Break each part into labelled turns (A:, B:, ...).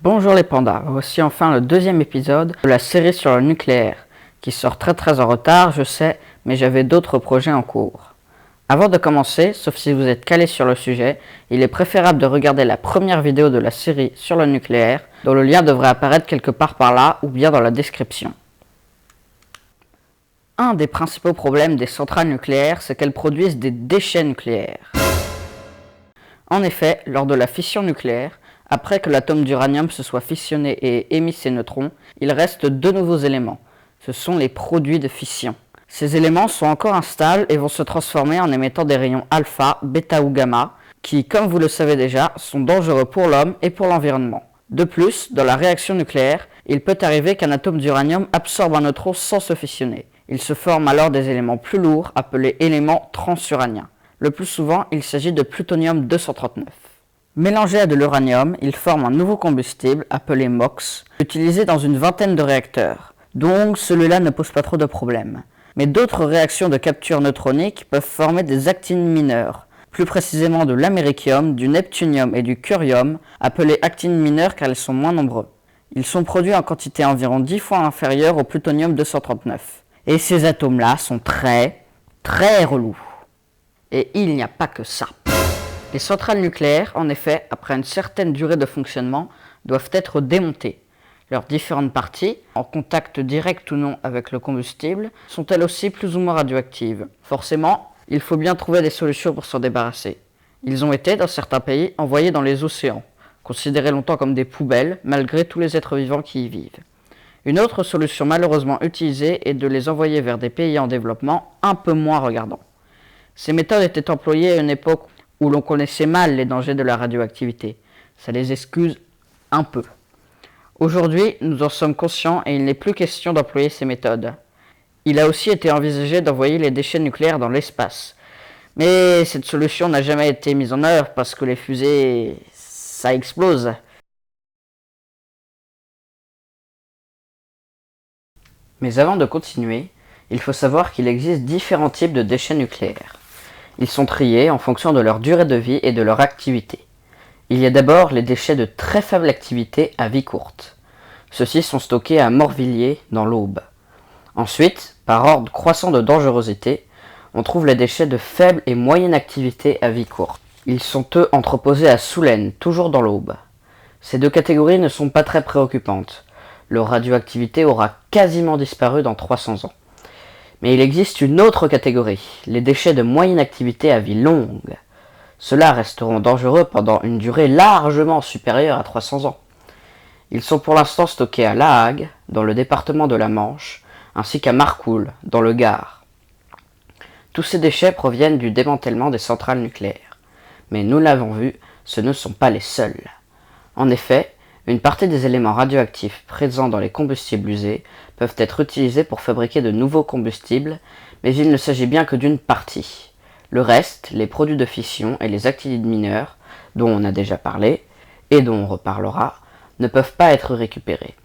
A: Bonjour les pandas, voici enfin le deuxième épisode de la série sur le nucléaire, qui sort très en retard, je sais, mais j'avais d'autres projets en cours. Avant de commencer, sauf si vous êtes calé sur le sujet, il est préférable de regarder la première vidéo de la série sur le nucléaire, dont le lien devrait apparaître quelque part par là ou bien dans la description. Un des principaux problèmes des centrales nucléaires, c'est qu'elles produisent des déchets nucléaires. En effet, lors de la fission nucléaire, après que l'atome d'uranium se soit fissionné et émis ses neutrons, il reste deux nouveaux éléments. Ce sont les produits de fission. Ces éléments sont encore instables et vont se transformer en émettant des rayons alpha, bêta ou gamma, qui, comme vous le savez déjà, sont dangereux pour l'homme et pour l'environnement. De plus, dans la réaction nucléaire, il peut arriver qu'un atome d'uranium absorbe un neutron sans se fissionner. Il se forme alors des éléments plus lourds appelés éléments transuraniens. Le plus souvent, il s'agit de plutonium-239. Mélangé à de l'uranium, il forme un nouveau combustible appelé MOX, utilisé dans une vingtaine de réacteurs. Donc celui-là ne pose pas trop de problèmes. Mais d'autres réactions de capture neutronique peuvent former des actines mineures, plus précisément de l'américium, du neptunium et du curium, appelées actines mineures car elles sont moins nombreux. Ils sont produits en quantité environ 10 fois inférieure au plutonium-239. Et ces atomes-là sont très relous. Et il n'y a pas que ça. Les centrales nucléaires, en effet, après une certaine durée de fonctionnement, doivent être démontées. Leurs différentes parties, en contact direct ou non avec le combustible, sont elles aussi plus ou moins radioactives. Forcément, il faut bien trouver des solutions pour s'en débarrasser. Ils ont été, dans certains pays, envoyés dans les océans, considérés longtemps comme des poubelles, malgré tous les êtres vivants qui y vivent. Une autre solution malheureusement utilisée est de les envoyer vers des pays en développement un peu moins regardants. Ces méthodes étaient employées à une époque où l'on connaissait mal les dangers de la radioactivité. Ça les excuse un peu. Aujourd'hui, nous en sommes conscients et il n'est plus question d'employer ces méthodes. Il a aussi été envisagé d'envoyer les déchets nucléaires dans l'espace. Mais cette solution n'a jamais été mise en œuvre parce que les fusées, ça explose. Mais avant de continuer, il faut savoir qu'il existe différents types de déchets nucléaires. Ils sont triés en fonction de leur durée de vie et de leur activité. Il y a d'abord les déchets de très faible activité à vie courte. Ceux-ci sont stockés à Morvilliers, dans l'Aube. Ensuite, par ordre croissant de dangerosité, on trouve les déchets de faible et moyenne activité à vie courte. Ils sont eux entreposés à Soulaines, toujours dans l'Aube. Ces deux catégories ne sont pas très préoccupantes. Leur radioactivité aura quasiment disparu dans 300 ans. Mais il existe une autre catégorie, les déchets de moyenne activité à vie longue. Ceux-là resteront dangereux pendant une durée largement supérieure à 300 ans. Ils sont pour l'instant stockés à La Hague, dans le département de la Manche, ainsi qu'à Marcoule, dans le Gard. Tous ces déchets proviennent du démantèlement des centrales nucléaires. Mais nous l'avons vu, ce ne sont pas les seuls. En effet, une partie des éléments radioactifs présents dans les combustibles usés peuvent être utilisés pour fabriquer de nouveaux combustibles, mais il ne s'agit bien que d'une partie. Le reste, les produits de fission et les actinides mineurs, dont on a déjà parlé, et dont on reparlera, ne peuvent pas être récupérés.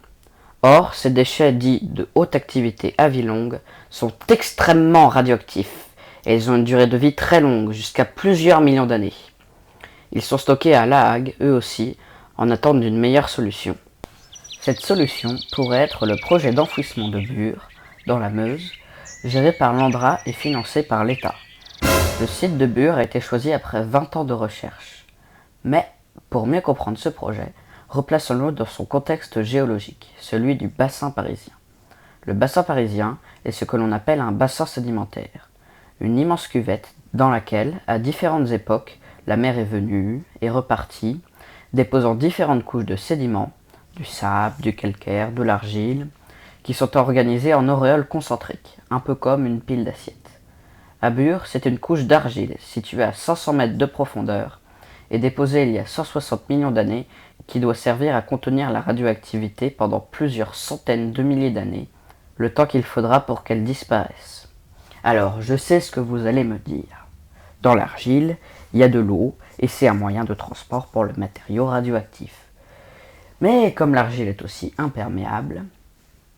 A: Or, ces déchets dits de haute activité à vie longue sont extrêmement radioactifs, et ils ont une durée de vie très longue, jusqu'à plusieurs millions d'années. Ils sont stockés à La Hague, eux aussi, en attente d'une meilleure solution. Cette solution pourrait être le projet d'enfouissement de Bure, dans la Meuse, géré par l'ANDRA et financé par l'État. Le site de Bure a été choisi après 20 ans de recherche. Mais, pour mieux comprendre ce projet, replaçons-le dans son contexte géologique, celui du bassin parisien. Le bassin parisien est ce que l'on appelle un bassin sédimentaire, une immense cuvette dans laquelle, à différentes époques, la mer est venue et repartie, déposant différentes couches de sédiments, du sable, du calcaire, de l'argile, qui sont organisées en auréoles concentriques, un peu comme une pile d'assiettes. À Bure, c'est une couche d'argile située à 500 mètres de profondeur et déposée il y a 160 millions d'années qui doit servir à contenir la radioactivité pendant plusieurs centaines de milliers d'années, le temps qu'il faudra pour qu'elle disparaisse. Alors, je sais ce que vous allez me dire. Dans l'argile, il y a de l'eau et c'est un moyen de transport pour le matériau radioactif. Mais comme l'argile est aussi imperméable,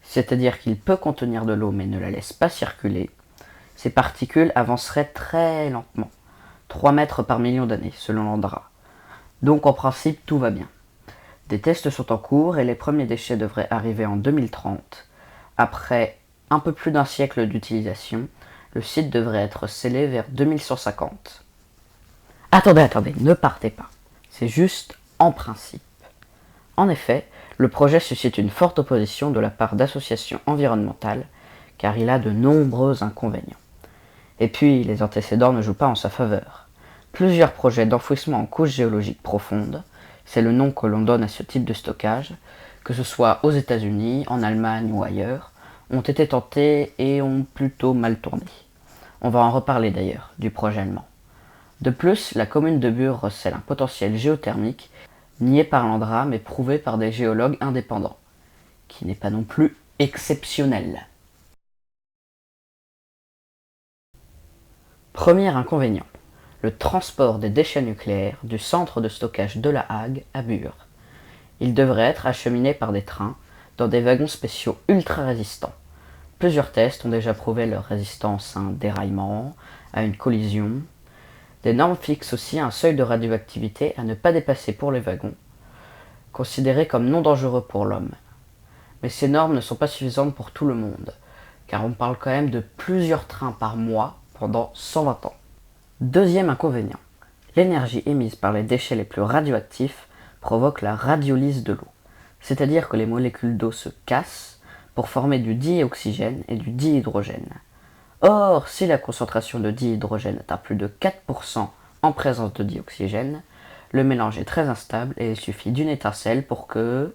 A: c'est-à-dire qu'il peut contenir de l'eau mais ne la laisse pas circuler, ces particules avanceraient très lentement, 3 mètres par million d'années selon l'ANDRA. Donc en principe tout va bien. Des tests sont en cours et les premiers déchets devraient arriver en 2030. Après un peu plus d'un siècle d'utilisation, le site devrait être scellé vers 2150. Attendez, ne partez pas. C'est juste en principe. En effet, le projet suscite une forte opposition de la part d'associations environnementales, car il a de nombreux inconvénients. Et puis, les antécédents ne jouent pas en sa faveur. Plusieurs projets d'enfouissement en couche géologique profonde, c'est le nom que l'on donne à ce type de stockage, que ce soit aux États-Unis, en Allemagne ou ailleurs, ont été tentés et ont plutôt mal tourné. On va en reparler d'ailleurs, du projet allemand. De plus, la commune de Bure recèle un potentiel géothermique nié par l'ANDRA mais prouvé par des géologues indépendants, qui n'est pas non plus exceptionnel. Premier inconvénient, le transport des déchets nucléaires du centre de stockage de La Hague à Bure. Ils devraient être acheminés par des trains dans des wagons spéciaux ultra résistants. Plusieurs tests ont déjà prouvé leur résistance à un déraillement, à une collision. Des normes fixent aussi un seuil de radioactivité à ne pas dépasser pour les wagons, considérés comme non dangereux pour l'homme. Mais ces normes ne sont pas suffisantes pour tout le monde, car on parle quand même de plusieurs trains par mois pendant 120 ans. Deuxième inconvénient, l'énergie émise par les déchets les plus radioactifs provoque la radiolyse de l'eau, c'est-à-dire que les molécules d'eau se cassent pour former du dioxygène et du dihydrogène. Or, si la concentration de dihydrogène atteint plus de 4% en présence de dioxygène, le mélange est très instable et il suffit d'une étincelle pour que...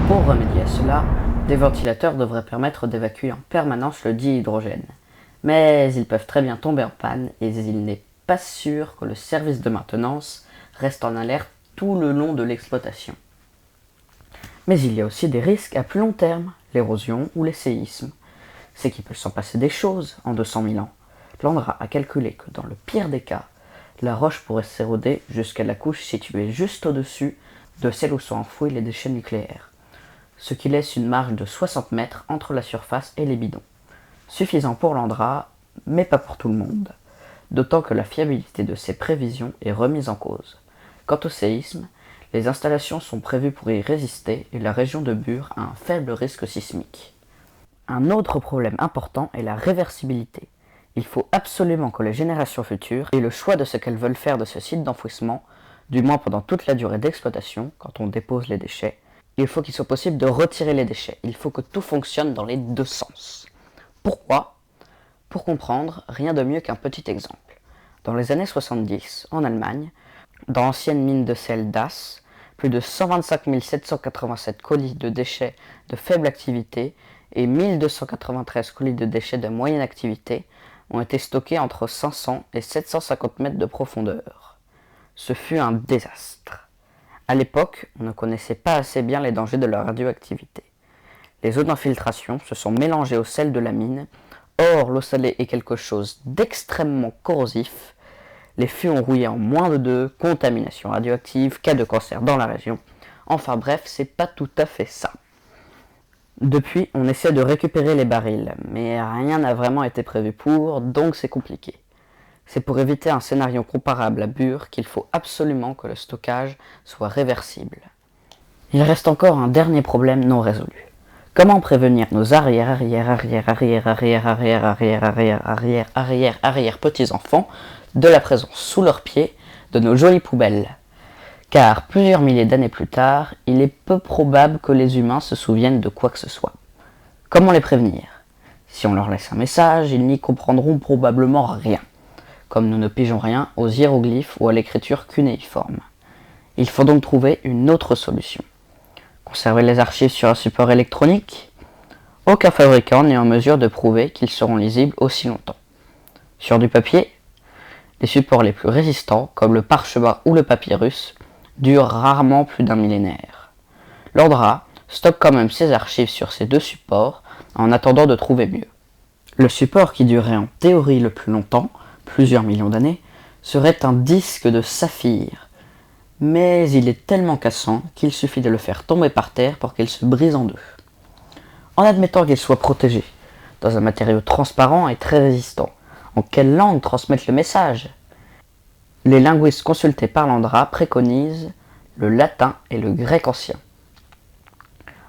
A: Pour remédier à cela, des ventilateurs devraient permettre d'évacuer en permanence le dihydrogène. Mais ils peuvent très bien tomber en panne et il n'est pas sûr que le service de maintenance reste en alerte tout le long de l'exploitation. Mais il y a aussi des risques à plus long terme, l'érosion ou les séismes. C'est qu'il peut s'en passer des choses en 200 000 ans. L'ANDRA a calculé que dans le pire des cas, la roche pourrait s'éroder jusqu'à la couche située juste au-dessus de celle où sont enfouis les déchets nucléaires, ce qui laisse une marge de 60 mètres entre la surface et les bidons. Suffisant pour l'ANDRA, mais pas pour tout le monde, d'autant que la fiabilité de ces prévisions est remise en cause. Quant au séisme, les installations sont prévues pour y résister et la région de Bure a un faible risque sismique. Un autre problème important est la réversibilité. Il faut absolument que les générations futures aient le choix de ce qu'elles veulent faire de ce site d'enfouissement, du moins pendant toute la durée d'exploitation, quand on dépose les déchets. Il faut qu'il soit possible de retirer les déchets. Il faut que tout fonctionne dans les deux sens. Pourquoi ? Pour comprendre, rien de mieux qu'un petit exemple. Dans les années 70, en Allemagne, dans l'ancienne mine de sel d'Ass, plus de 125 787 colis de déchets de faible activité et 1293 colis de déchets de moyenne activité ont été stockés entre 500 et 750 mètres de profondeur. Ce fut un désastre. À l'époque, on ne connaissait pas assez bien les dangers de la radioactivité. Les eaux d'infiltration se sont mélangées au sel de la mine. Or, l'eau salée est quelque chose d'extrêmement corrosif. Les fûts ont rouillé en moins de 2, contamination radioactive, cas de cancer dans la région. Enfin bref, c'est pas tout à fait ça. Depuis, on essaie de récupérer les barils, mais rien n'a vraiment été prévu pour, donc c'est compliqué. C'est pour éviter un scénario comparable à Bure qu'il faut absolument que le stockage soit réversible. Il reste encore un dernier problème non résolu. Comment prévenir nos petits-enfants de la présence sous leurs pieds de nos jolies poubelles ? Car plusieurs milliers d'années plus tard, il est peu probable que les humains se souviennent de quoi que ce soit. Comment les prévenir ? Si on leur laisse un message, ils n'y comprendront probablement rien, comme nous ne pigeons rien aux hiéroglyphes ou à l'écriture cunéiforme. Il faut donc trouver une autre solution. Conserver les archives sur un support électronique ? Aucun fabricant n'est en mesure de prouver qu'ils seront lisibles aussi longtemps. Sur du papier ? Les supports les plus résistants, comme le parchemin ou le papyrus, durent rarement plus d'un millénaire. L'ANDRA stocke quand même ses archives sur ces deux supports en attendant de trouver mieux. Le support qui durerait en théorie le plus longtemps, plusieurs millions d'années, serait un disque de saphir. Mais il est tellement cassant qu'il suffit de le faire tomber par terre pour qu'il se brise en deux. En admettant qu'il soit protégé, dans un matériau transparent et très résistant, en quelle langue transmettre le message ? Les linguistes consultés par l'ANDRA préconisent le latin et le grec ancien.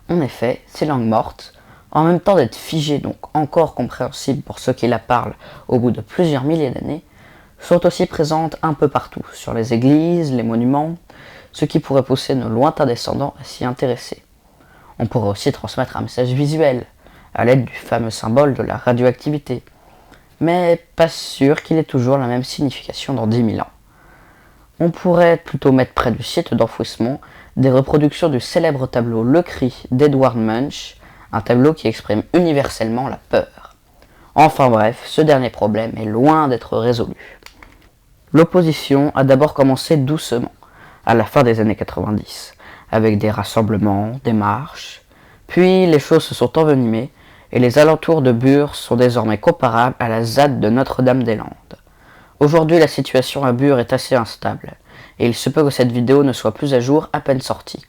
A: En effet, ces langues mortes, en même temps d'être figées, donc encore compréhensibles pour ceux qui la parlent au bout de plusieurs milliers d'années, sont aussi présentes un peu partout, sur les églises, les monuments, ce qui pourrait pousser nos lointains descendants à s'y intéresser. On pourrait aussi transmettre un message visuel, à l'aide du fameux symbole de la radioactivité, mais pas sûr qu'il ait toujours la même signification dans 10 000 ans. On pourrait plutôt mettre près du site d'enfouissement des reproductions du célèbre tableau Le Cri d'Edward Munch, un tableau qui exprime universellement la peur. Enfin bref, ce dernier problème est loin d'être résolu. L'opposition a d'abord commencé doucement, à la fin des années 90, avec des rassemblements, des marches, puis les choses se sont envenimées et les alentours de Bure sont désormais comparables à la ZAD de Notre-Dame-des-Landes. Aujourd'hui, la situation à Bure est assez instable, et il se peut que cette vidéo ne soit plus à jour à peine sortie.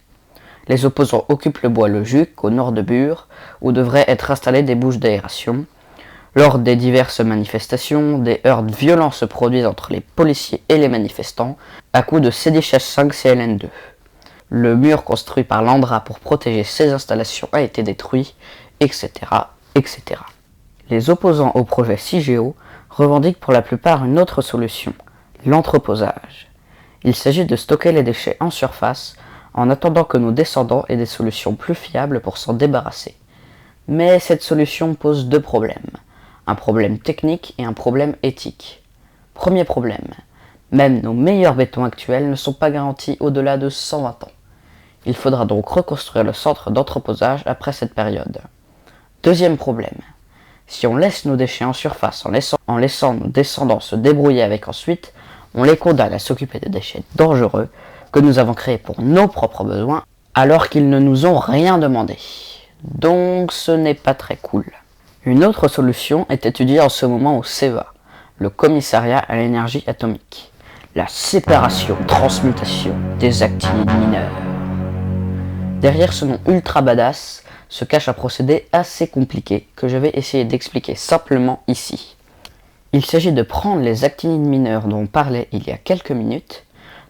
A: Les opposants occupent le bois Le Juc, au nord de Bure, où devraient être installées des bouches d'aération. Lors des diverses manifestations, des heurts violents se produisent entre les policiers et les manifestants, à coups de CDH5 CLN2. Le mur construit par l'Andra pour protéger ces installations a été détruit, etc., etc. Les opposants au projet CIGEO revendiquent pour la plupart une autre solution, l'entreposage. Il s'agit de stocker les déchets en surface en attendant que nos descendants aient des solutions plus fiables pour s'en débarrasser. Mais cette solution pose deux problèmes, un problème technique et un problème éthique. Premier problème, même nos meilleurs bétons actuels ne sont pas garantis au-delà de 120 ans. Il faudra donc reconstruire le centre d'entreposage après cette période. Deuxième problème, si on laisse nos déchets en surface en laissant nos descendants se débrouiller avec ensuite, on les condamne à s'occuper de déchets dangereux que nous avons créés pour nos propres besoins alors qu'ils ne nous ont rien demandé. Donc ce n'est pas très cool. Une autre solution est étudiée en ce moment au CEA, le Commissariat à l'énergie atomique. La séparation-transmutation des actinides mineurs. Derrière ce nom ultra badass se cache un procédé assez compliqué que je vais essayer d'expliquer simplement ici. Il s'agit de prendre les actinides mineurs dont on parlait il y a quelques minutes,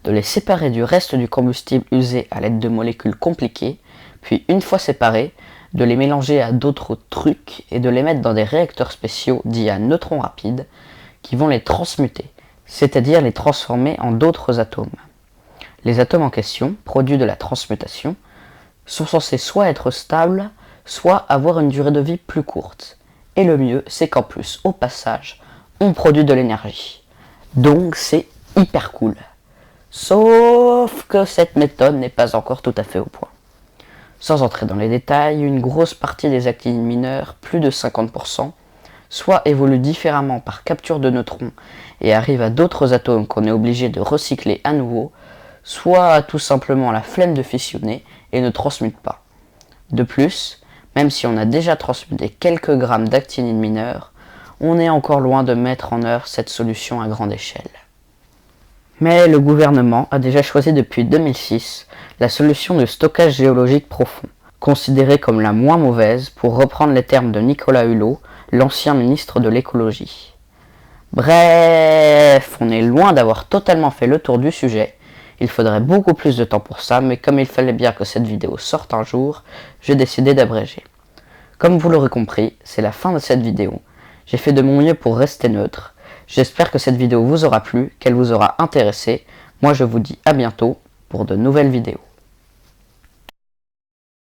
A: de les séparer du reste du combustible usé à l'aide de molécules compliquées, puis une fois séparés, de les mélanger à d'autres trucs et de les mettre dans des réacteurs spéciaux dits à neutrons rapides qui vont les transmuter, c'est-à-dire les transformer en d'autres atomes. Les atomes en question, produits de la transmutation, sont censés soit être stables, soit avoir une durée de vie plus courte. Et le mieux, c'est qu'en plus, au passage, on produit de l'énergie. Donc c'est hyper cool. Sauf que cette méthode n'est pas encore tout à fait au point. Sans entrer dans les détails, une grosse partie des actinides mineurs, plus de 50%, soit évoluent différemment par capture de neutrons et arrivent à d'autres atomes qu'on est obligé de recycler à nouveau, soit tout simplement la flemme de fissionner et ne transmutent pas. De plus, même si on a déjà transmuté quelques grammes d'actinides mineurs, on est encore loin de mettre en œuvre cette solution à grande échelle. Mais le gouvernement a déjà choisi depuis 2006 la solution de stockage géologique profond, considérée comme la moins mauvaise pour reprendre les termes de Nicolas Hulot, l'ancien ministre de l'écologie. Bref, on est loin d'avoir totalement fait le tour du sujet. Il faudrait beaucoup plus de temps pour ça, mais comme il fallait bien que cette vidéo sorte un jour, j'ai décidé d'abréger. Comme vous l'aurez compris, c'est la fin de cette vidéo. J'ai fait de mon mieux pour rester neutre. J'espère que cette vidéo vous aura plu, qu'elle vous aura intéressé. Moi je vous dis à bientôt pour de nouvelles vidéos.